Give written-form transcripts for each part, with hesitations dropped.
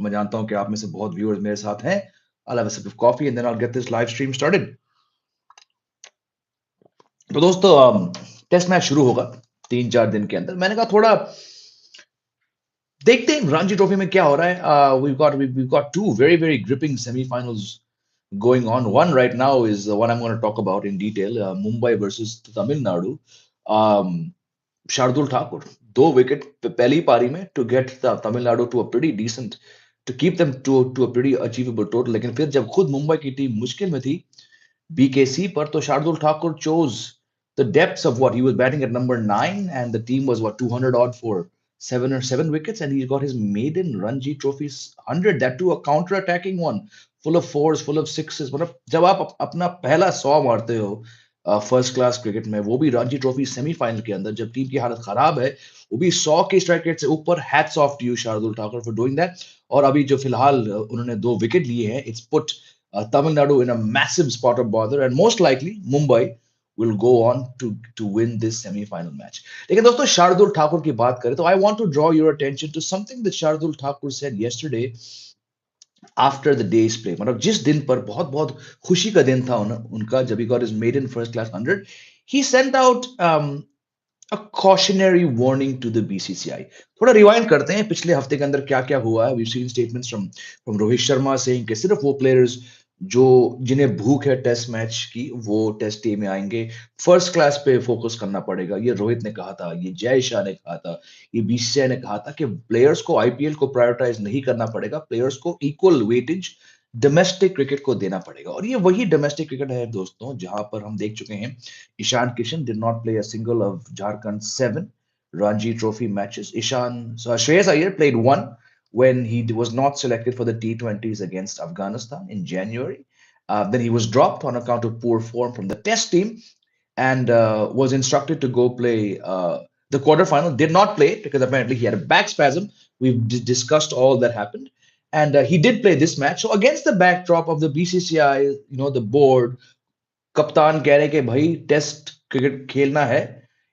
मैं जानता हूं कि आप में से बहुत व्यूअर्स मेरे साथ हैं. I'll have a sip of coffee and then I'll get this live stream started. तो दोस्तों टेस्ट मैच शुरू होगा 3-4 दिन के अंदर. मैंने कहा थोड़ा देखते हैं रणजी ट्रॉफी में क्या हो रहा है. We've got two very gripping semifinals going on. One right now is one I'm going to talk about in detail. Mumbai versus Tamil Nadu. Um, Shardul Thakur, 2 wicket पहली पारी में to get Tamil Nadu to a pretty decent, to keep them to a pretty achievable total. लेकिन फिर जब खुद मुंबई की team मुश्किल में थी BKC पर, तो Shardul Thakur chose the depths of what he was batting at number 9 and the team was what 200 odd for seven wickets and he got his maiden Ranji Trophy 100, that too a counter attacking one, full of fours, full of sixes. मतलब जब आप अपना पहला 100 मारते हो first class cricket में, वो भी रणजी ट्रॉफी सेमीफाइनल के अंदर जब टीम की हालत खराब है, वो भी 100 के स्ट्राइक रेट से ऊपर, hats off to you Shardul Thakur for doing that. और अभी जो फिलहाल उन्होंने 2 विकेट लिए हैं, it's put Tamil Nadu in a massive spot of bother and most likely Mumbai will go on to win this semi-final match. लेकिन दोस्तों शार्दुल ठाकुर की बात करें तो I want to draw your attention to something that Shardul Thakur said yesterday after the day's play. मतलब जिस दिन पर बहुत बहुत खुशी का दिन था उनका, जब he got his maiden first class 100, he sent out a cautionary warning to the BCCI. थोड़ा रिवाइंड करते हैं पिछले हफ्ते के अंदर क्या क्या हुआ है. We've seen statements from Rohit Sharma saying कि सिर्फ वो प्लेयर्स जो जिन्हें भूख है टेस्ट मैच की वो टेस्ट टीम में आएंगे, फर्स्ट क्लास पे फोकस करना पड़ेगा. ये रोहित ने कहा था, ये जय शाह ने कहा था, ये बीसीसीआई ने कहा था कि प्लेयर्स को आईपीएल को प्रायोरिटाइज नहीं करना पड़ेगा, प्लेयर्स को इक्वल वेटेज डोमेस्टिक क्रिकेट को देना पड़ेगा. और ये वही डोमेस्टिक क्रिकेट है दोस्तों जहां पर हम देख चुके हैं Ishan Kishan did not play a single of Jharkhand 7 Ranji Trophy matches. Shreyas Iyer played one when he was not selected for the T20s against Afghanistan in January. Then he was dropped on account of poor form from the test team and was instructed to go play the quarterfinal. Did not play because apparently he had a back spasm. We've discussed all that happened. And he did play this match. So against the backdrop of the BCCI, the board, कप्तान कह रहे कि भाई test cricket खेलना है,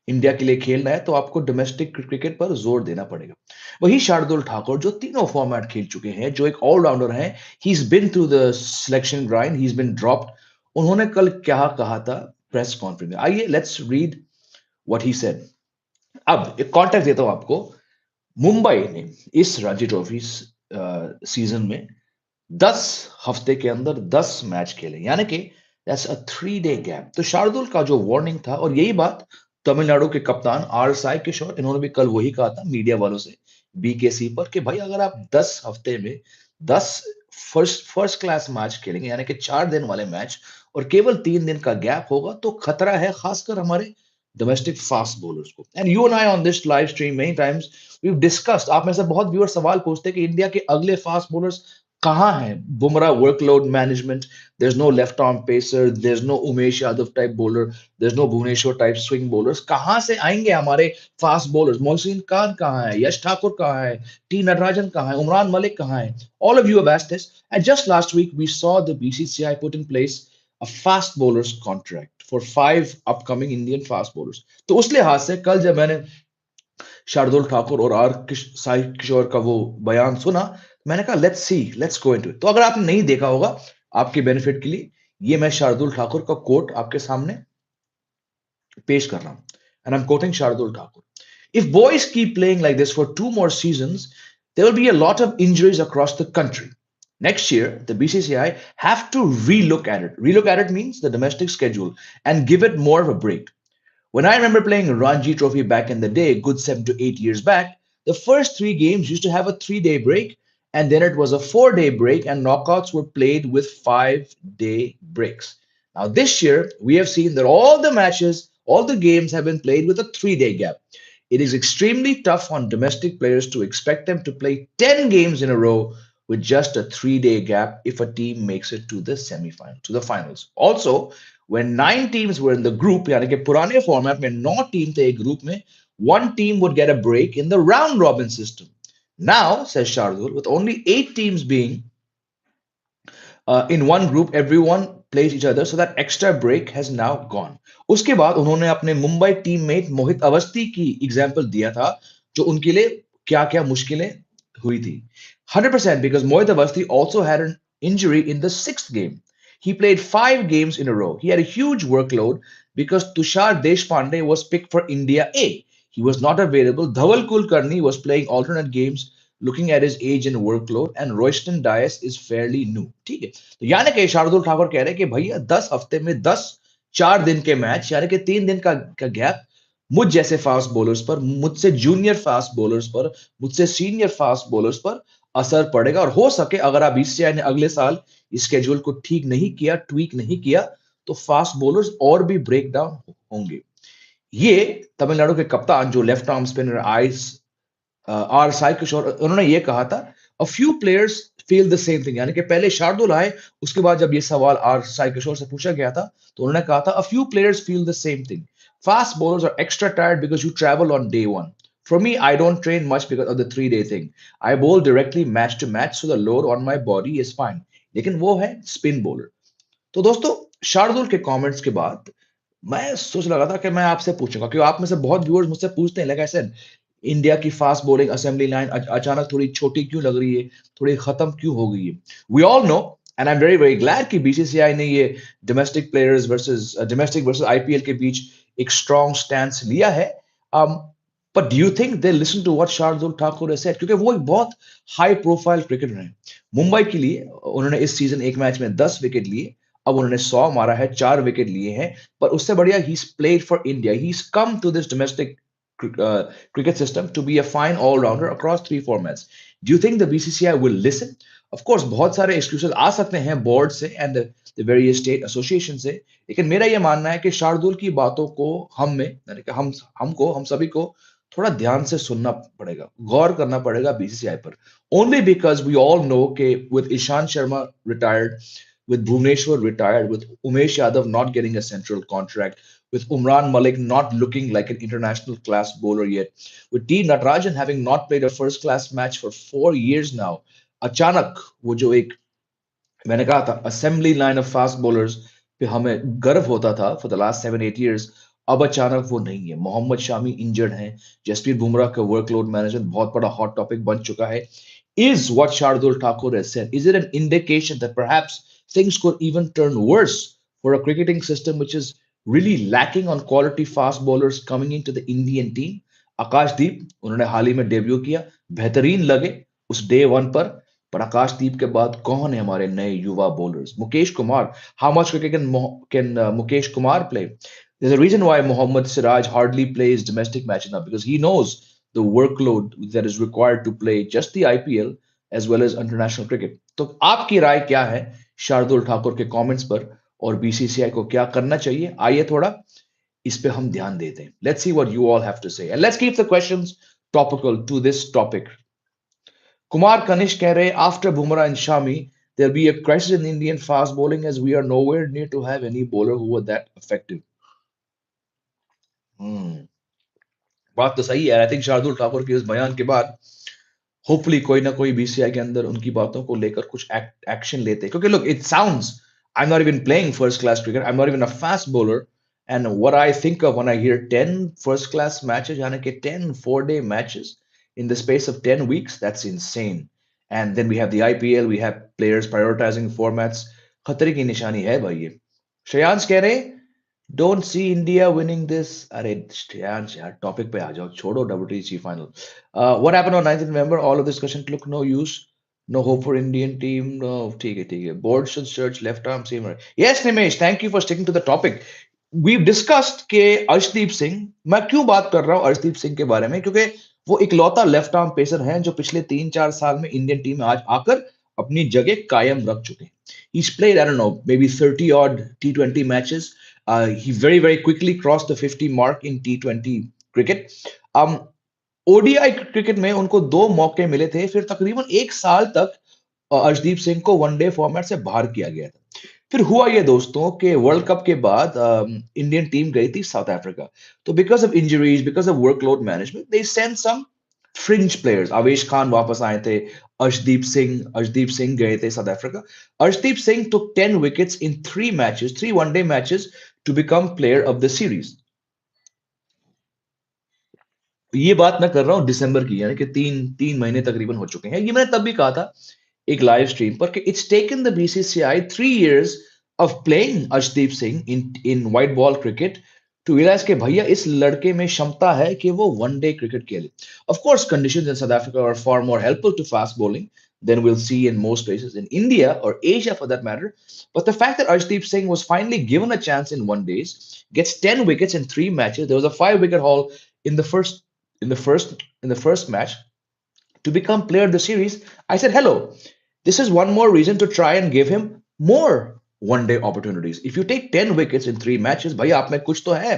India के लिए खेलना है, तो आपको डोमेस्टिक क्रिकेट पर जोर देना पड़ेगा. वही शार्दुल ठाकुर जो तीनों फॉर्मेट खेल चुके हैं, जो एक ऑलराउंडर हैं, he is been through the selection grind, he is been dropped. उन्होंने कल क्या कहा था प्रेस कॉन्फ्रेंस में, आइए let's read what he said. अब एक कॉन्टेक्स्ट देता हूं आपको. मुंबई ने इस रणजी ट्रॉफी सीजन में 10 हफ्ते के अंदर 10 मैच खेले, यानी कि दैट्स अ 3-day गैप. तो शार्दुल का जो वार्निंग था, और यही बात तमिलनाडु के कप्तान आर साई किशोर, इन्होंने भी कल वही कहा था मीडिया वालों से बीकेसी पर कि भाई अगर आप 10 हफ्ते में 10 फर्स्ट क्लास मैच खेलेंगे, यानी कि 4 दिन वाले मैच, और केवल 3 दिन का गैप होगा, तो खतरा है खासकर हमारे डोमेस्टिक फास्ट बॉलर्स को. And you and I on this live stream many times we discussed, आप में से बहुत व्यूअर सवाल पूछते हैं कि इंडिया के अगले फास्ट बॉलर्स कहां है. Bumrah workload management, there is no left arm pacer, there is no Umesh Yadav type bowler, there is no Bhuvneshwar type swing bowlers. कहां से आएंगे हमारे फास्ट बॉलर्स? मोहसिन खान कहां है? यश ठाकुर कहां है? टी नटराजन कहां है? उमरान मलिक कहां है? All of you have asked this, and just last week we saw the BCCI put in place a fast bowlers contract for 5 upcoming Indian fast bowlers. तो उस लिहाज से कल जब मैंने शार्दुल ठाकुर और साई किशोर का वो बयान सुना, मैंने कहा लेट्स गो इनटू इट. तो अगर आपने नहीं देखा होगा, आपके बेनिफिट के लिए ये मैं शार्दुल ठाकुर का कोट आपके सामने पेश कर रहा हूं. And I am quoting Shardul Thakur. If boys keep playing like this for 2 more seasons, there will be a lot of injuries across the country. Next year, the BCCI have to relook at it. Relook at it means the domestic schedule and give it more of a break. When I remember playing Ranji Trophy back in the day, good 7 to 8 years back, the first 3 games used to have a 3-day break, and then it was a 4-day break, and knockouts were played with 5-day breaks. Now, this year, we have seen that all the matches, all the games have been played with a 3-day gap. It is extremely tough on domestic players to expect them to play 10 games in a row with just a 3-day gap if a team makes it to the semifinals, to the finals. Also, when 9 teams were in the group, यानी कि पुराने format में 9 team थे एक group में, one team would get a break in the round robin system. Now, says Shardul, with only 8 teams being in one group, everyone plays each other, so that extra break has now gone. उसके बाद उन्होंने अपने Mumbai teammate मोहित अवस्थी की example दिया था, जो उनके लिए क्या क्या मुश्किलें हुई थी 100% because Mohit Awasthi also had an injury in the sixth game. He played 5 games in a row. He had a huge workload because Tushar Deshpande was picked for India A. He was not available. Dhawal Kulkarni was playing alternate games looking at his age and workload and Royston Dias is fairly new. ठीक है तो यानी कि शार्दुल ठाकुर कह रहे हैं कि भैया 10 हफ्ते में 10 4 दिन के मैच यानी कि 3 दिन का गैप मुझ जैसे फास्ट बॉलर्स पर मुझसे जूनियर फास्ट बॉलर्स पर मुझसे सीनियर फास्ट बॉलर्स पर असर पड़ेगा और हो सके अगर आप बीसीसीआई ने अगले साल इस स्केड्यूल को ठीक नहीं किया ट्वीक नहीं किया तो फास्ट बॉलर्स और भी ब्रेक डाउन होंगे ये तमिलनाडु के कप्तान जो लेफ्ट आर्म स्पिनर आइस आर साई किशोर उन्होंने ये कहा था a few players feel the same thing यानी कि पहले शार्दुल आए उसके बाद जब ये सवाल आर साई किशोर से पूछा गया था तो उन्होंने कहा था a few players feel the same thing fast bowlers are extra tired because you travel on day one. For me, I don't train much because of the 3 day thing. I bowl directly match to match, so the load on my body is fine. लेकिन वो है spin bowler तो दोस्तों शार्दुल के comments के बाद मैं सोच लगा था कि मैं आपसे पूछूंगा क्योंकि आप में से बहुत व्यूअर्स मुझसे पूछते हैं लाइक आई सेड इंडिया की फास्ट बॉलिंग असेंबली लाइन अचानक थोड़ी छोटी क्यों लग रही है थोड़ी खत्म क्यों हो गई है we all know and I am very very glad कि बीसीसीआई ने ये डोमेस्टिक वर्सेस आईपीएल के बीच एक स्ट्रॉन्ग स्टैंड लिया है but do you think they listen to what Shardul Thakur has said क्योंकि वो एक बहुत हाई प्रोफाइल क्रिकेटर हैं मुंबई के लिए उन्होंने इस सीजन एक मैच में 10 विकेट लिए अब उन्होंने 100 मारा है 4 विकेट लिए हैं पर उससे बढ़िया he played for India he come to this domestic cricket system to be a fine all-rounder across 3 formats. Do you think the BCCI will listen? Of course, बहुत सारे excuses आ सकते हैं board से and the various state association से, लेकिन मेरा ये मानना है कि शार्दुल की बातों को हम में, यानी कि हम सभी को थोड़ा ध्यान से सुनना पड़ेगा, गौर करना पड़ेगा बीसीसीआई पर. Only because we all know कि with Ishant Sharma retired, with Bhuvneshwar retired, with Umesh Yadav not getting a central contract, with Umran Malik not looking like an international class bowler yet, with T. Natarajan having not played a first class match for 4 years now, अचानक वो जो एक मैंने कहा था assembly line of fast bowlers पे हमें गर्व होता था फॉर द लास्ट 7 8 years अब अचानक वो नहीं है मोहम्मद शामी इंजर्ड हैं जसप्रीत बुमराह का वर्कलोड मैनेजमेंट बहुत बड़ा हॉट टॉपिक बन चुका है is what Shardul Thakur has said is it an indication that perhaps things could even turn worse for a cricketing system which is really lacking on quality fast bowlers coming into the Indian team आकाशदीप उन्होंने हाल ही में debut किया बेहतरीन लगे उस day one पर आकाशदीप के बाद कौन है हमारे नए युवा bowlers Mukesh Kumar how much cricket can Mukesh Kumar play there's a reason why Mohammad Siraj hardly plays domestic matches now because he knows the workload that is required to play just the IPL as well as international cricket तो आपकी राय क्या है शार्दुल ठाकुर के comments पर और BCCI को क्या करना चाहिए आइए थोड़ा इस पे हम ध्यान देते हैं let's see what you all have to say and let's keep the questions topical to this topic Kumar Kanish कह रहे after Bumrah and Shami there'll be a crisis in Indian fast bowling as we are nowhere near to have any bowler who were that effective. Hmm. बात तो सही है I think Shardul Thakur के इस बयान के बाद होपफुली कोई ना कोई बीसीआई के अंदर उनकी बातों को लेकर कुछ एक्शन लेते हैं क्योंकि look it sounds I am not even playing first class cricket I am not even a fast bowler and what I think of when I hear 10 first class matches यानी कि 10 4 day matches in the space of 10 weeks that's insane and then we have the IPL we have players prioritizing formats खतरे की निशानी है भाई ये श्रेयांश कह रहे don't see India winning this अरे श्रेयांश यार टॉपिक पे आ जाओ छोड़ो WTC final what happened on 9th November all of this discussion look no use no hope for Indian team no ठीक है board should search left arm seamer yes Nimesh thank you for sticking to the topic we've discussed के अर्शदीप सिंह मैं क्यों बात कर रहा हूँ अर्शदीप सिंह के बारे में क्योंकि वो इकलौता लेफ्ट आर्म पेसर हैं जो पिछले 3 4 साल में इंडियन टीम में आज आकर अपनी जगह कायम रख चुके हैं he's played I don't know maybe 30 odd T20 matches he very quickly crossed the 50 mark in T20 cricket ODI cricket में उनको 2 मौके मिले थे फिर तकरीबन 1 साल तक अर्शदीप सिंह को वनडे फॉर्मेट से बाहर किया गया था फिर हुआ ये दोस्तों कि वर्ल्ड कप के बाद इंडियन टीम गई थी साउथ अफ्रीका तो because of injuries because of workload management they send some fringe players Avesh Khan वापस आए थे अर्शदीप सिंह गए थे South Africa Arshdeep Singh took 10 wickets in 3 matches 3 one day matches to become player of the series ये बात मैं कर रहा हूँ दिसंबर की, यानी कि तीन तीन महीने तकरीबन हो चुके हैं। ये मैंने तब भी कहा था एक लाइव स्ट्रीम पर कि it's taken the BCCI 3 years of playing Arshdeep Singh in white ball cricket to realise कि भैया इस लड़के में क्षमता है कि वो वनडे क्रिकेट खेले। Of course conditions in South Africa are for more helpful to fast bowling than we'll see in most places in India or Asia for that matter. But the fact that Arshdeep Singh was finally given a chance in 1 days, gets 10 wickets in 3 matches. There was a 5 wicket haul in the first match to become player of the series. I said, hello, this is one more reason to try and give him more one day opportunities. If you take 10 wickets in 3 matches, भाई आप में कुछ तो है,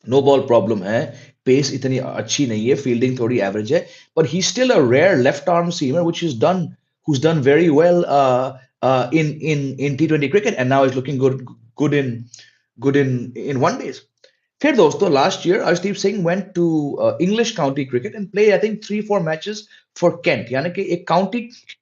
no ball problem है, pace इतनी अच्छी नहीं है, फील्डिंग थोड़ी एवरेज है, but he's still a rare left arm seamer which is done who's done very well in T20 cricket and now is looking good in 1 days. फिर दोस्तों last year Arshdeep Singh went to English county cricket and play I think 3-4 matches for Kent, यानी कि एक county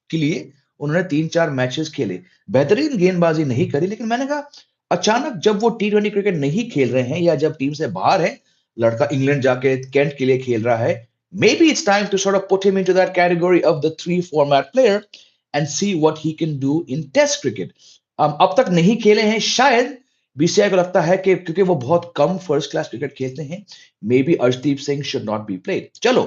के लिए उन्होंने 3-4 matches खेले। बेहतरीन गेंदबाजी नहीं करी, लेकिन मैंने कहा अचानक जब वो T20 क्रिकेट नहीं खेल रहे हैं या जब टीम से बाहर है, लड़का इंग्लैंड जाके कैंट के लिए खेल रहा है, maybe it's time to sort of put him into that category of the 3 format player and see what he can do in test cricket. अब तक नहीं खेले हैं शायद, बीसीआई को लगता है कि क्योंकि वो बहुत कम फर्स्ट क्लास क्रिकेट खेलते हैं, may be Arshdeep Singh should not be played. चलो,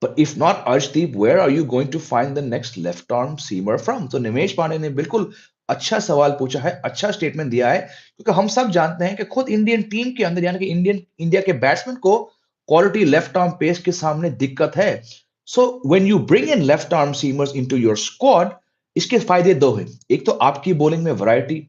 but if not Arshdeep, where are you going to find the next left arm seamer from? तो निमेश पांडे ने बिल्कुल अच्छा सवाल पूछा है, अच्छा स्टेटमेंट दिया है, क्योंकि हम सब जानते हैं कि खुद इंडियन टीम के अंदर यानी कि इंडिया के बैट्समैन को क्वालिटी लेफ्ट आर्म पेस के सामने दिक्कत है। So when you bring in left arm seamers into your squad, इसके फायदे दो हैं। एक तो आपकी बॉलिंग में वैरायटी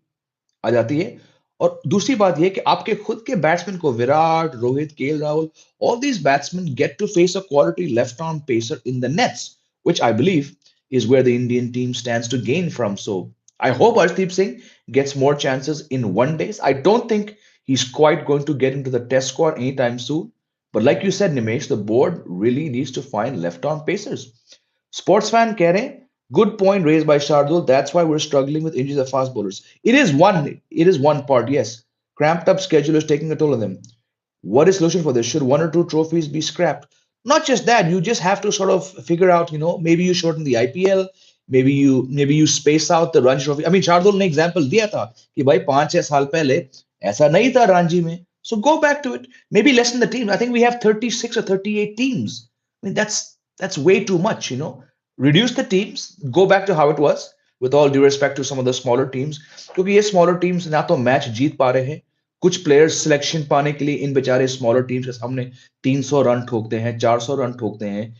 आ जाती है, और दूसरी बात यह कि आपके खुद के बैट्समैन को Virat, Rohit, KL Rahul, all these batsmen get to face a quality left arm pacer in the nets, which I believe is where the Indian team stands to gain from. So I hope Arshdeep Singh gets more chances in 1 days. I don't think he's quite going to get into the test squad anytime soon. But like you said, Nimesh, the board really needs to find left arm pacers. Sports fan keh rahe, good point raised by Shardul. That's why we're struggling with injuries of fast bowlers. It is one part, yes. Cramped up schedule is taking a toll on them. What is the solution for this? Should one or two trophies be scrapped? Not just that, you just have to sort of figure out, maybe you shorten the IPL, maybe you space out the Ranji Trophy. I mean, Shardul ने example दिया था कि भाई 5-6 साल पहले ऐसा नहीं था रणजी में. So go back to it. Maybe lessen the team. I think we have 36 or 38 teams. I mean, that's way too much. Reduce the teams, go back to how it was, with all due respect to some of the smaller teams. क्योंकि ये smaller teams ना तो match जीत पा रहे हैं, कुछ players selection पाने के लिए इन बेचारे स्मॉलर टीम्स के सामने 300 रन ठोकते हैं, 400 रन ठोकते हैं.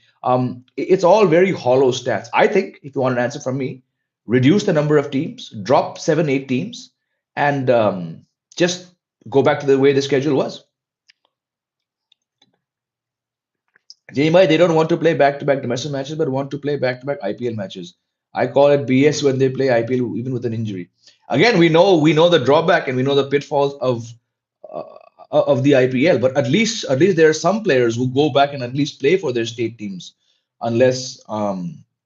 It's all very hollow stats. I think if you want an answer from me, reduce the number of teams, drop 7, 8 teams, and just go back to the way the schedule was. Jimai, they don't want to play back-to-back domestic matches, but want to play back-to-back IPL matches. I call it BS when they play IPL even with an injury. Again, we know the drawback and we know the pitfalls uh, of the IPL, but at least there are some players who go back and at least play for their state teams, unless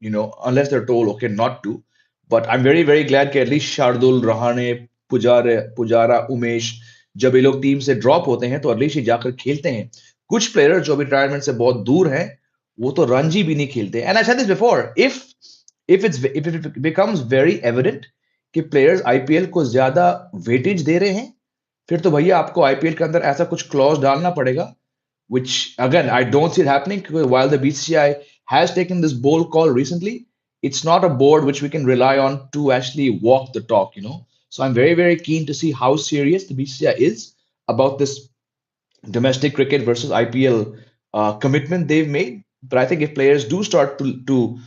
they're told okay not to. But I'm very very glad that at least Shardul, Rahane, Pujara, Umesh, जब ये लोग team से drop होते हैं तो at least ये जाकर खेलते हैं. कुछ प्लेयर जो भी रिटायरमेंट से बहुत दूर हैं, वो तो रणजी भी नहीं खेलते. And I said this before, if it becomes very evident कि प्लेयर्स आईपीएल को ज्यादा वेटेज दे रहे हैं, फिर तो भैया आपको आईपीएल के अंदर ऐसा कुछ क्लॉज डालना पड़ेगा, which again I don't see it happening, because while the BCCI has taken this bold call recently, it's not a board which we can rely on to actually walk the talk. So I'm very very keen to see how serious the BCCI is about this domestic cricket versus IPL commitment they've made. But I think if players do start to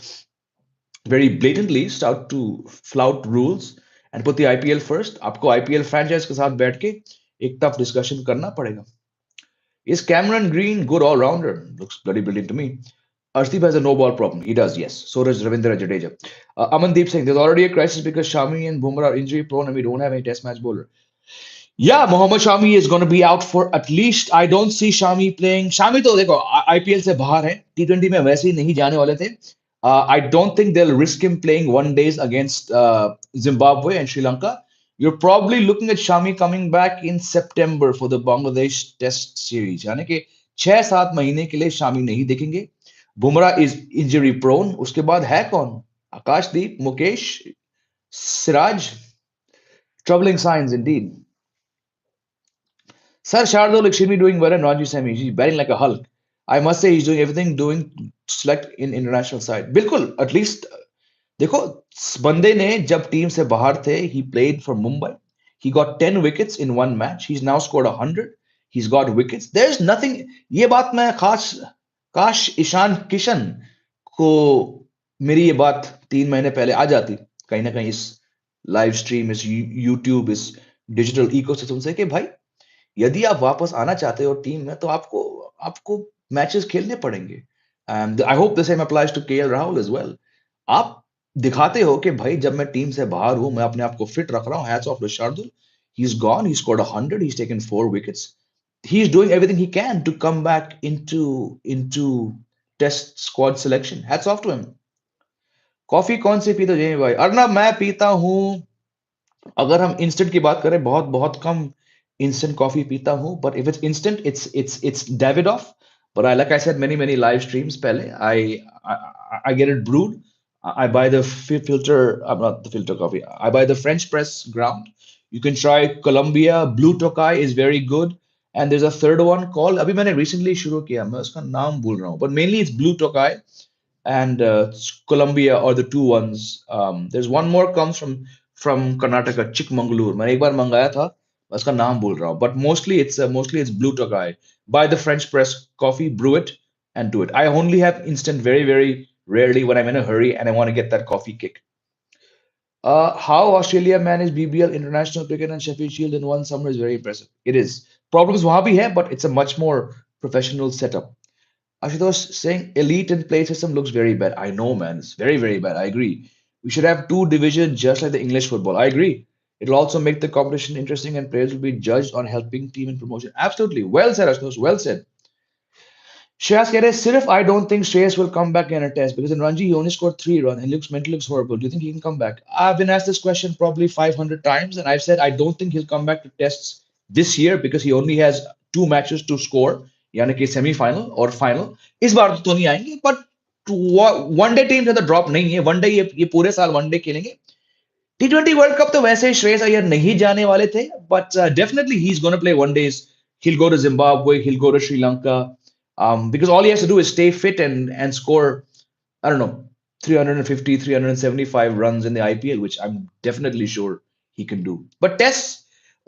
very blatantly start to flout rules and put the IPL first, आपको IPL franchise के साथ बैठ के एक tough discussion करना पड़ेगा. Is Cameron Green good all-rounder? Looks bloody brilliant to me. Arshdeep has a no-ball problem. He does, yes. So does Ravindra Jadeja. Amandeep Singh, there's already a crisis because Shami and Bumrah are injury-prone and we don't have any test match bowler. Yeah, Mohammad Shami is going to be out for at least, I don't see Shami playing. Shami तो देखो IPL से बाहर है, T20 में वैसे ही नहीं जाने वाले थे. I don't think they'll risk him playing 1 days against Zimbabwe and Sri Lanka. You're probably looking at Shami coming back in September for the Bangladesh Test Series. यानी कि 6-7 महीने के लिए शामी नहीं देखेंगे। Bumrah is injury prone. उसके बाद है कौन? Akashdeep, Mukesh, Siraj. Troubling signs indeed. Sir Shardul extremely doing well in Ranji semi. He's batting like a Hulk. I must say he's doing everything doing select in international side. बिल्कुल at least देखो, बंदे ने जब team से बाहर थे, he played for Mumbai. He got 10 wickets in one match. He's now scored 100. He's got wickets. There's nothing. ये बात मैं खास काश ईशान किशन को मेरी ये बात 3 महीने पहले आ जाती कहीं ना कहीं इस लाइव स्ट्रीम, इस यूट्यूब, इस डिजिटल इकोसिस्टम से कि भाई यदि आप वापस आना चाहते हो टीम में तो आपको आपको मैचेस खेलने पड़ेंगे। And I hope the same applies to KL Rahul as well. आप दिखाते हो कि भाई जब मैं टीम से बाहर हूं मैं अपने आप को फिट रख रहा हूं। Hats off to Shardul. He is gone, he scored 100, he is taken 4 wickets. He is doing everything he can to come back into test squad selection. Hats off to him. Coffee कौन सी पीते हो जय भाई? अर्नब मैं पीता हूं, अगर हम इंस्टेंट की बात करें बहुत बहुत कम इंस्टेंट कॉफी पीता हूं, but if it's instant it's Davidoff. But I, like I said many live streams पहले, I get it brewed. I buy the filter, not the filter coffee. I buy the French press ground. You can try Colombia. Blue Tokai is very good. And there's a third one called, अभी मैंने recently शुरू किया, मैं उसका नाम भूल रहा हूँ, but mainly it's Blue Tokai and Colombia are the two ones. There's one more comes from Karnataka, Chikmagalur. मैंने एक बार मंगाया था, मैं उसका नाम भूल रहा हूँ. But mostly it's Blue Tokai. Buy the French press coffee, brew it, and do it. I only have instant very rarely when I'm in a hurry and I want to get that coffee kick. How Australia managed BBL, international cricket, and Sheffield Shield in one summer is very impressive. It is. Problems वहाँ भी है, but it's a much more professional setup. Ashutosh saying elite and play system looks very bad. I know, man. It's very bad. I agree. We should have two divisions just like the English football. I agree. It'll also make the competition interesting and players will be judged on helping team in promotion. Absolutely. Well said, Ashutosh. Well said. Shreyas keh rahe, Sirif, I don't think Shreyas will come back in a test because in Ranji he only scored 3 runs and mentally looks horrible. Do you think he can come back? I've been asked this question probably 500 times and I've said I don't think he'll come back to tests this year because he only has 2 matches to score, यानी कि semifinal और final. इस बार तो नहीं आएंगे, but one day team से तो drop नहीं है। वनडे ये पूरे साल वनडे खेलेंगे। T20 वर्ल्ड कप तो वैसे श्रेयस अय्यर नहीं जाने वाले थे, but definitely he is gonna play one-days. He'll go to Zimbabwe, he'll go to Sri Lanka, because all he has to do is stay fit and score, I don't know, 350, 375 runs in the IPL, which I'm definitely sure he can do. But tests,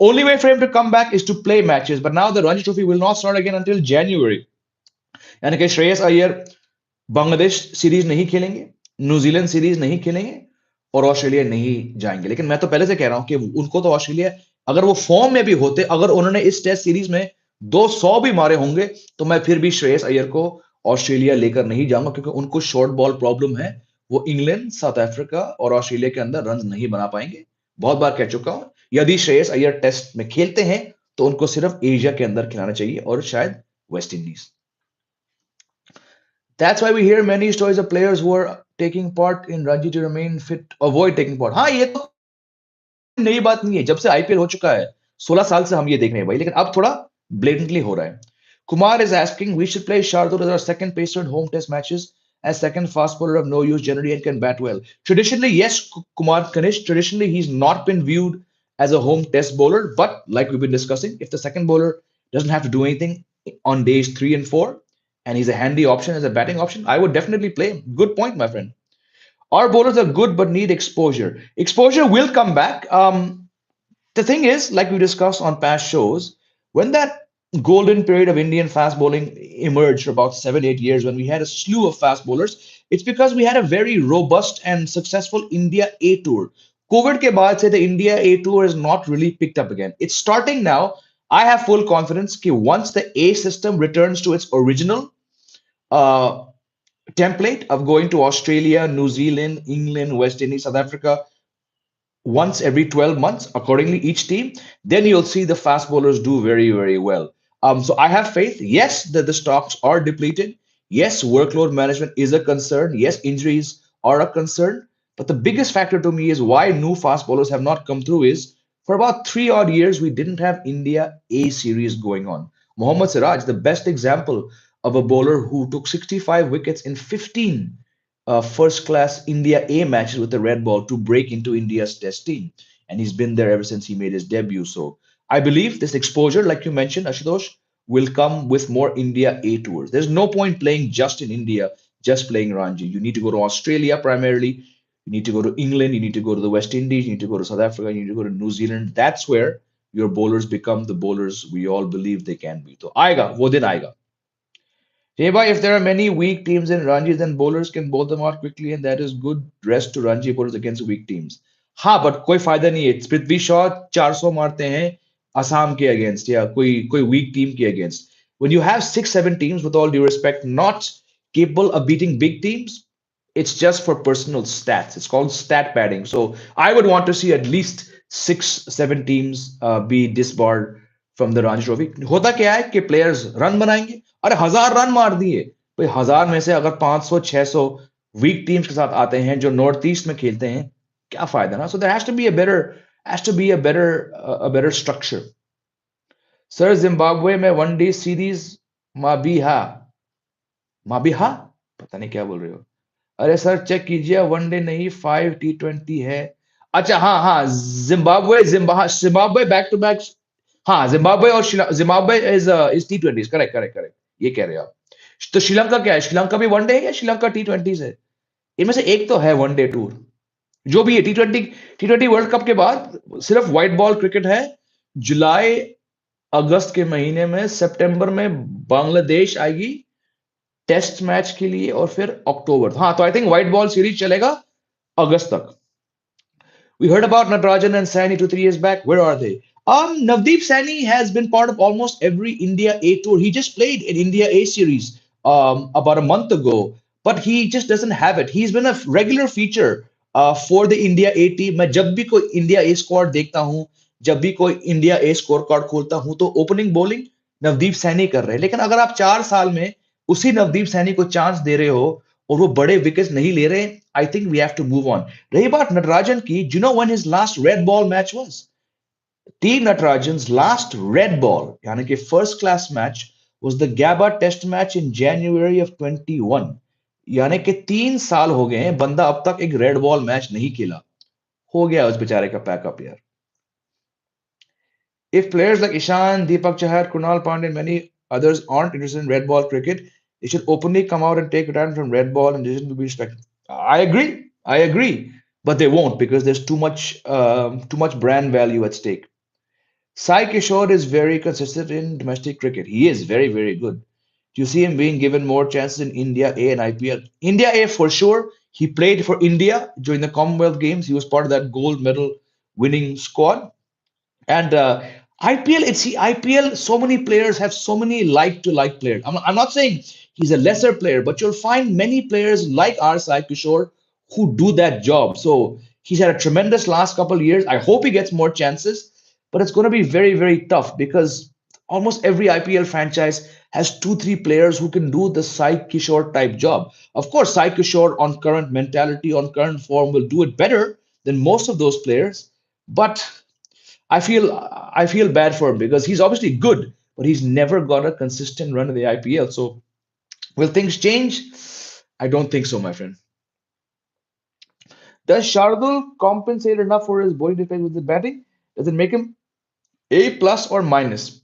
only way for him to come back is to play matches. But now the Ranji Trophy will not start again until January. यानी कि Shreyas Iyer Bangladesh series नहीं खेलेंगे, New Zealand series नहीं खेलेंगे और Australia नहीं जाएंगे। लेकिन मैं तो पहले से कह रहा हूं कि उनको तो ऑस्ट्रेलिया, अगर वो फॉर्म में भी होते, अगर उन्होंने इस टेस्ट सीरीज में 200 भी मारे होंगे तो मैं फिर भी श्रेयस अय्यर को ऑस्ट्रेलिया लेकर नहीं जाऊंगा, क्योंकि उनको शॉर्ट बॉल प्रॉब्लम है। वो इंग्लैंड, साउथ अफ्रीका और ऑस्ट्रेलिया के अंदर रन नहीं बना पाएंगे। बहुत बार कह चुका हूं, यदि श्रेयस अय्यर टेस्ट में खेलते हैं तो उनको सिर्फ एशिया के अंदर खिलाना चाहिए और शायद West Indies. That's why we hear many stories of players who are taking part in Ranji to remain fit, avoid taking part. हाँ, ये तो नई बात नहीं है। जब से आईपीएल हो चुका है, 16 साल से हम ये देख रहे हैं भाई, लेकिन अब थोड़ा blatantly हो रहा है। Kumar is asking, we should play Shardul as our second pacer in home test matches as second fast bowler of no use generally and can bat well. Traditionally, yes, Kumar Kanish, traditionally he's not been viewed as a home test bowler, but like we've been discussing, if the second bowler doesn't have to do anything on days 3 and 4, and he's a handy option as a batting option, I would definitely play him. Good point, my friend. Our bowlers are good but need exposure. Exposure will come back. The thing is, like we discussed on past shows, when that golden period of Indian fast bowling emerged for about 7, 8 years, when we had a slew of fast bowlers, it's because we had a very robust and successful India A tour. COVID ke baad se the India A tour is not really picked up again. It's starting now. I have full confidence that once the A system returns to its original uh, template of going to Australia, New Zealand, England, West Indies, South Africa once every 12 months, accordingly, each team, then you'll see the fast bowlers do very well. So I have faith. Yes, the stocks are depleted. Yes, workload management is a concern. Yes, injuries are a concern. But the biggest factor to me is why new fast bowlers have not come through is for about 3 odd years, we didn't have India A series going on. Mohammad Siraj, the best example of a bowler who took 65 wickets in 15 first class India A matches with the red ball to break into India's test team. And he's been there ever since he made his debut. So I believe this exposure, like you mentioned, Ashutosh, will come with more India A tours. There's no point playing just in India, just playing Ranji. You need to go to Australia primarily. You need to go to England. You need to go to the West Indies. You need to go to South Africa. You need to go to New Zealand. That's where your bowlers become the bowlers we all believe they can be. So आएगा वो दिन आएगा. Hey, if there are many weak teams in Ranji, then bowlers can bowl them out quickly, and that is good rest to Ranji bowlers against weak teams. हाँ, but कोई फायदा नहीं है. पृथ्वी शॉ 400 मारते हैं असम के अगेंस्ट या कोई weak team के against. When you have 6, 7 teams, with all due respect, not capable of beating big teams, it's just for personal stats. It's called stat padding. So I would want to see at least 6, 7 teams be disbarred from the Ranji Trophy. होता क्या है कि players run बनाएंगे. अरे 1000 run मार दिए भाई. 1000 में से अगर 500, 600 वीक टीम्स के साथ आते हैं जो नॉर्थ ईस्ट में खेलते हैं, क्या फायदा ना. So there has to be a better structure. Sir Zimbabwe में वनडे सीरीज माबिहा माबिहा पता नहीं क्या बोल रहे हो. अरे सर चेक कीजिए, वनडे नहीं 5 T20 है. अच्छा, हाँ हाँ, जिम्बाब्वे बैक टू बैक. हाँ, जिम्बाब्वे और Zimbabwe is T20. Correct correct correct, ये कह रहे हो आप. तो श्रीलंका क्या है? श्रीलंका भी वनडे है या श्रीलंका T20 है? इनमें से एक तो है वनडे टूर. जो भी है T20 वर्ल्ड कप के बाद सिर्फ व्हाइट बॉल क्रिकेट है. जुलाई अगस्त के महीने में, सितंबर में बांग्लादेश आएगी टेस्ट मैच के लिए, और फिर अक्टूबर. हाँ, तो I think white ball series चलेगा अगस्त तक. We heard about Natarajan and Saini 2, 3 years back. Where are they? Navdeep Saini has been part of almost every India A tour. He just played in India A series about a month ago, but he just doesn't have it. He's been a regular feature for the India A team. मैं जब भी कोई India A squad देखता हूँ, जब भी कोई India A scorecard खोलता हूँ, तो ओपनिंग बॉलिंग नवदीप सैनी कर रहे हैं. लेकिन अगर आप 4 साल में उसी नवदीप सैनी को चांस दे रहे हो और वो बड़े विकेट्स नहीं ले रहे, I think we have to move on. रही बात नटराजन की, do you know when his last red ball match was? T Natarajan's last red ball, यानी कि first class match, was the Gabba test match in January of 21. यानी कि 3 साल हो गए हैं, बंदा अब तक एक रेड बॉल मैच नहीं खेला. हो गया उस बेचारे का पैकअप यार. If players like Ishan, Deepak Chahar, Kunal Pandey, and many others aren't interested in red ball cricket, they should openly come out and take retirement from red ball and decision to be respected. I agree. I agree. But they won't, because there's too much brand value at stake. Sai Kishore is very consistent in domestic cricket. He is very, very good. Do you see him being given more chances in India A and IPL? India A for sure. He played for India during the Commonwealth Games. He was part of that gold medal winning squad. And IPL, it's see, IPL, so many players have so many like to like players. I'm not saying he's a lesser player, but you'll find many players like our Sai Kishore who do that job. So he's had a tremendous last couple of years. I hope he gets more chances, but it's going to be very, very tough because almost every IPL franchise has 2, 3 players who can do the Sai Kishore type job. Of course, Sai Kishore on current mentality, on current form, will do it better than most of those players. But I feel bad for him because he's obviously good, but he's never got a consistent run in the IPL. So will things change? I don't think so, my friend. Does Shardul compensate enough for his bowling defense with the batting? Does it make him A plus or minus?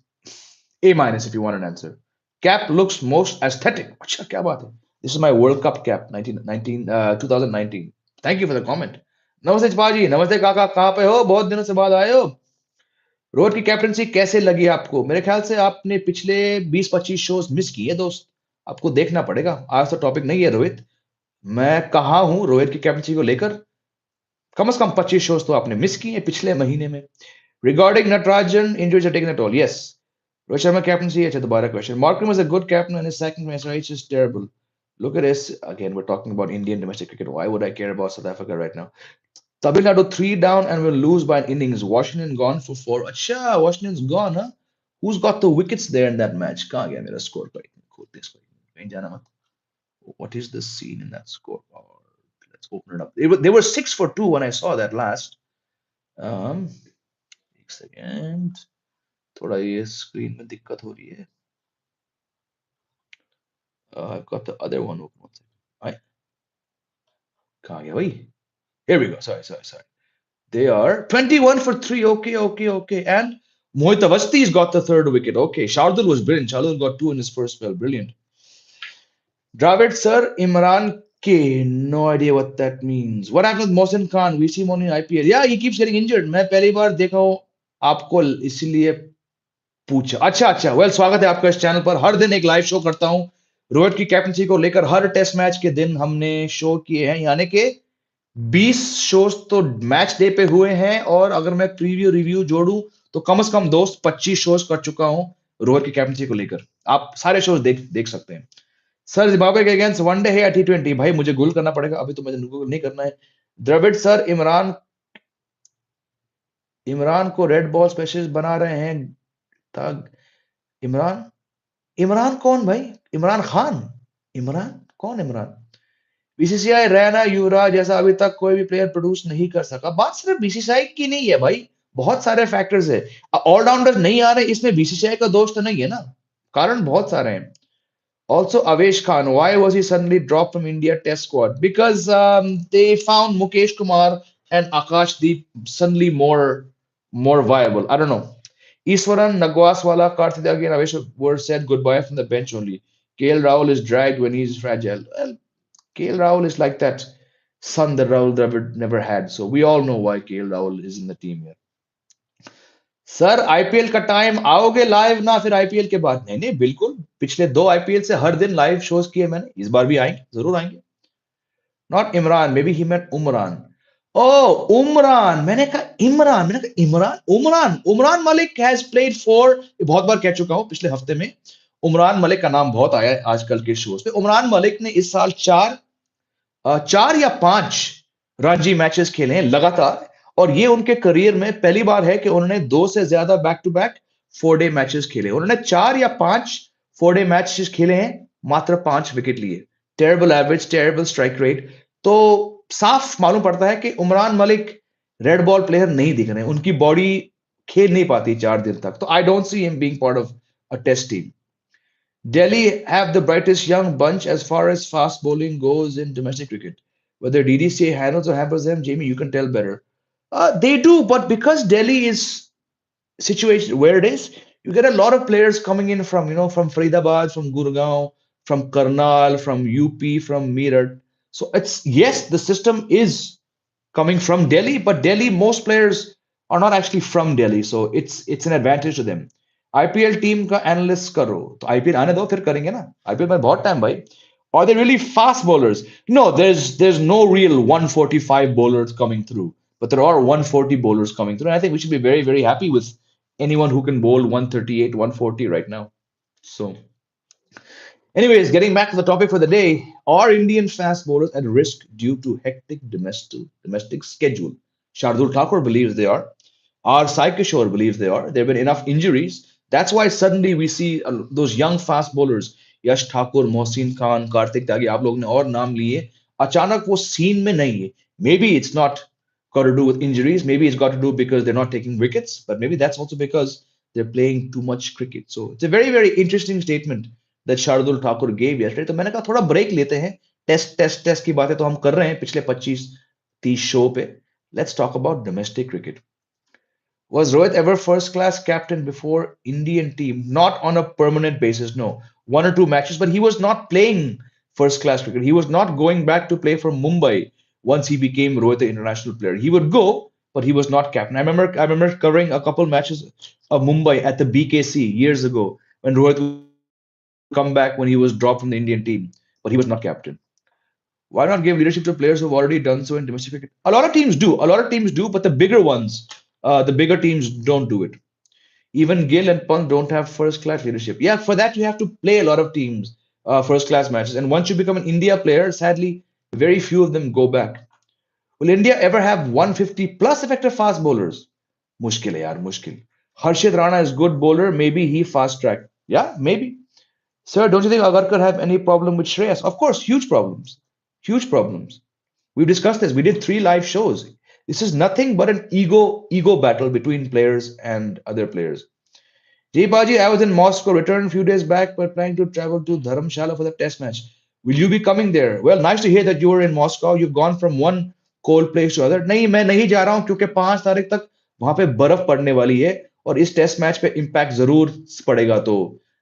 A minus if you want an answer. Cap looks most aesthetic. अच्छा, क्या बात है? This is my World Cup cap, 2019. Thank you for the comment. नमस्ते पाजी, नमस्ते काका, कहाँ पे हो? बहुत दिनों से बाद आए हो. रोहित की कैप्टनसी कैसे लगी आपको? मेरे ख्याल से आपने पिछले 20-25 शोज मिस किए दोस्त. आपको देखना पड़ेगा. आज तो टॉपिक नहीं है रोहित. मैं कहा हूं रोहित की कैप्टनसी को लेकर. कम से कम 25 शोज तो आपने मिस किए पिछले महीने में. Regarding Natarajan, injuries are taking a toll. Yes. Rohit Sharma captaincy. अच्छा, दोबारा question. Markram is a good captain and his second from SRH is terrible. Look at this. Again, we're talking about Indian domestic cricket. Why would I care about South Africa right now? Tamil Nadu 3 down and will lose by an innings. Washington gone for 4. Acha, Washington's gone, huh? Who's got the wickets there in that match? कहाँ गया मेरा score पर? कहीं जाना मत. What is the scene in that score? Let's open it up. They were 6 for 2 when I saw that last. एक second. थोड़ा ये screen में दिक्कत हो रही है. I've got the other one open. One second. I कहाँ गया भाई? Here we go. Sorry. They are 21 for 3. Okay. And Mohit Awasthi got the third wicket. Okay. Shardul was brilliant. Shardul got two in his first spell. Brilliant. Dravid sir, Imran K. No idea what that means. What happened with Mohsin Khan? We see him only in IPL. Yeah, he keeps getting injured. मैं पहली बार देखा हूँ आपको इसीलिए पूछा. अच्छा. Well स्वागत है आपका इस चैनल पर. हर दिन एक लाइव शो करता हूँ. रोहित की कैप्टनसी को लेकर हर टेस्ट मैच के दिन हमने शो किए हैं. यानी कि 20 शोज तो मैच डे पे हुए हैं और अगर मैं प्रीव्यू रिव्यू जोड़ूं तो कम से कम दोस्त 25 शोज कर चुका हूं रोहित की कैप्टनसी को लेकर. आप सारे शोज देख देख सकते हैं. सर जिम्बाब्वे के अगेंस्ट वनडे है या T20? भाई मुझे गूगल करना पड़ेगा. अभी तो मुझे गूगल नहीं करना है. द्रविड़ सर इमरान इमरान को रेड बॉल स्पेशलिस्ट बना रहे हैं. तग इमरान इमरान कौन भाई? इमरान खान? इमरान कौन? इमरान बीसीसीआई रैना युवराज जैसा अभी तक कोई भी प्लेयर प्रोड्यूस नहीं कर सका. बात सिर्फ बीसीसीआई की नहीं है भाई. बहुत सारे फैक्टर्स है. ऑलराउंडर नहीं आ रहे इसमें बीसीसीआई का दोष तो नहीं है ना. कारण बहुत सारे हैं. Also, Avesh Khan, why was he suddenly dropped from India Test squad? Because they found Mukesh Kumar and Akashdeep suddenly more viable. I don't know. Iswaran, Nagwaswala, Karthik and Avesh were said goodbye from the bench only. KL Rahul is dragged when he's fragile. Well, KL Rahul is like that son that Rahul Dravid never had. So we all know why KL Rahul is in the team here. Sir IPL का time आओगे live ना फिर IPL के बाद? नहीं बिल्कुल. पिछले दो आईपीएल से हर दिन लाइव शोज किए मैंने. इस बार भी आएंगे, जरूर आएंगे. नॉट इमरान, मे बी ही मेंट उमरान. ओ उमरान, मैंने कहा इमरान. मैंने कहा Imran. Umran Malik has played for. बहुत बार कह चुका हूं पिछले हफ्ते में. उमरान मलिक का नाम बहुत आया है आजकल के शोज पे. उमरान मलिक ने इस साल चार या पांच रणजी मैचेस खेले हैं लगातार. और ये उनके करियर में पहली बार है कि उन्होंने दो से ज्यादा back to back 4 day matches खेले. उन्होंने चार या पांच 4 डे मैचेस खेले हैं. मात्र 5 विकेट लिए. Terrible average, terrible strike rate. तो साफ मालूम पड़ता है कि Umran Malik red ball player नहीं दिख रहे हैं. उनकी बॉडी खेल नहीं पाती 4 दिन तक. तो I don't see him being part of a test team. Delhi have the brightest young bunch as far as fast bowling goes in domestic cricket. Whether DDCA handles or hampers them, Jamie, you can tell better. They do, but because Delhi is situated where it is, you get a lot of players coming in from, from Faridabad, from Gurgaon, from Karnal, from UP, from Meerut. So it's, yes, the system is coming from Delhi, but Delhi, most players are not actually from Delhi, so it's an advantage to them. IPL team का analyst करो तो IPL आने दो फिर करेंगे ना. IPL में बहुत टाइम भाई. Are they really fast bowlers? No, there's no real 145 bowlers coming through, but there are 140 bowlers coming through. And I think we should be very, very happy with anyone who can bowl 138, 140 right now. So, anyways, getting back to the topic for the day, are Indian fast bowlers at risk due to hectic domestic schedule? Shardul Thakur believes they are. Our Sai Kishore believes they are. There have been enough injuries. That's why suddenly we see those young fast bowlers, Yash Thakur, Mohsin Khan, Karthik Tyagi, आप लोग ने और नाम लिए. अचानक वो scene में नहीं है. Maybe it's not got to do with injuries. Maybe it's got to do because they're not taking wickets. But maybe that's also because they're playing too much cricket. So it's a very, very interesting statement that Shardul Thakur gave yesterday. तो मैंने कहा थोड़ा break लेते हैं. Test की बातें तो हम कर रहे हैं पिछले 25-30 शो पे. Let's talk about domestic cricket. Was Rohit ever first class captain before Indian team? Not on a permanent basis, no. One or two matches, but he was not playing first class cricket. He was not going back to play for Mumbai once he became Rohit the international player. He would go, but he was not captain. I remember covering a couple matches of Mumbai at the BKC years ago when Rohit would come back when he was dropped from the Indian team, but he was not captain. Why not give leadership to players who've already done so in domestic cricket? A lot of teams do. A lot of teams do, but the bigger ones, the bigger teams don't do it. Even Gill and Pant don't have first class leadership. Yeah, for that you have to play a lot of teams, first class matches. And once you become an India player, sadly, very few of them go back. Will India ever have 150 plus effective fast bowlers? Mushkil hai yaar, mushkil. Harshit Rana is good bowler. Maybe he fast track. Yeah, maybe. Sir, don't you think Agarkar have any problem with Shreyas? Of course, huge problems. Huge problems. We've discussed this. We did 3 live shows. This is nothing but an ego battle between players and other players. Jaybaji, I was in Moscow, returned a few days back, but planning to travel to Dharamshala for the test match. Will you be coming there? Well, nice to hear that you were in Moscow. You've gone from one cold place to other. नहीं मैं नहीं जा रहा हूँ क्योंकि 5 तारीख तक वहां पे बर्फ पड़ने वाली है और इस टेस्ट मैच पे इम्पैक्ट जरूर पड़ेगा तो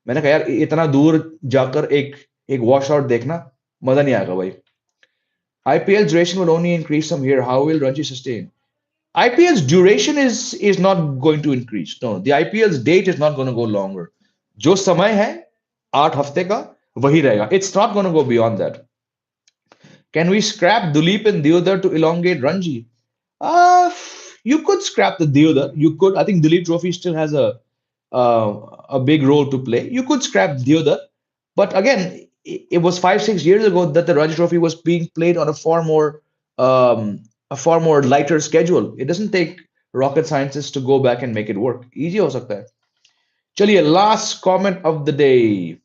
मैंने कहा यार इतना दूर जाकर एक एक वॉश आउट देखना मजा नहीं आएगा भाई IPL duration will only increase from here. How will Ranji sustain? IPL's duration is not going to increase. No, the IPL's date is not going to go longer. जो समय है 8 हफ्ते का वही रहेगा. It's not going to go beyond that. Can we scrap Duleep and Deodar to elongate Ranji? Uh, you could scrap the Deodar. You could. I think Duleep Trophy still has a big role to play. You could scrap Deodar, but again, it was 5 6 years ago that the Ranji Trophy was being played on a far more lighter schedule. It doesn't take rocket scientists to go back and make it work. Easy हो सकता है. चलिए, last comment of the day.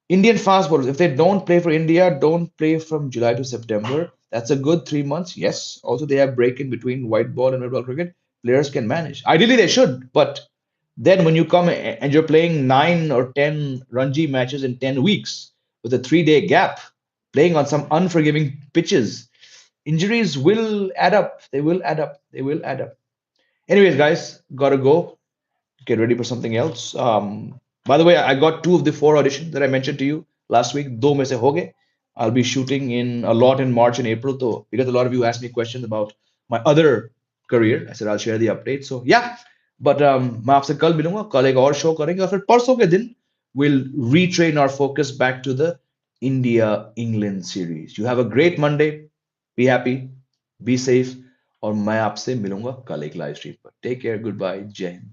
Indian fast bowlers, if they don't play for India, don't play from July to September. That's a good 3 months. Yes. Also, they have break in between white ball and red ball cricket. Players can manage. Ideally, they should. But then when you come and you're playing 9 or 10 Ranji matches in 10 weeks with a 3 day gap, playing on some unforgiving pitches, injuries will add up. They will add up. They will add up. Anyways, guys, gotta go get ready for something else. By the way, I got 2 of the 4 auditions that I mentioned to you last week. Do mein se ho gaye. I'll be shooting in a lot in March and April, though, because a lot of you asked me questions about my other career. I said I'll share the update. So yeah, but मैं आपसे कल मिलूंगा कल एक और show करेंगे और फिर परसों के दिन we'll retrain our focus back to the India England series. You have a great Monday. Be happy, be safe और मैं आपसे मिलूंगा कल एक लाइव स्ट्रीम पर. Take care. Goodbye. जय हिंद.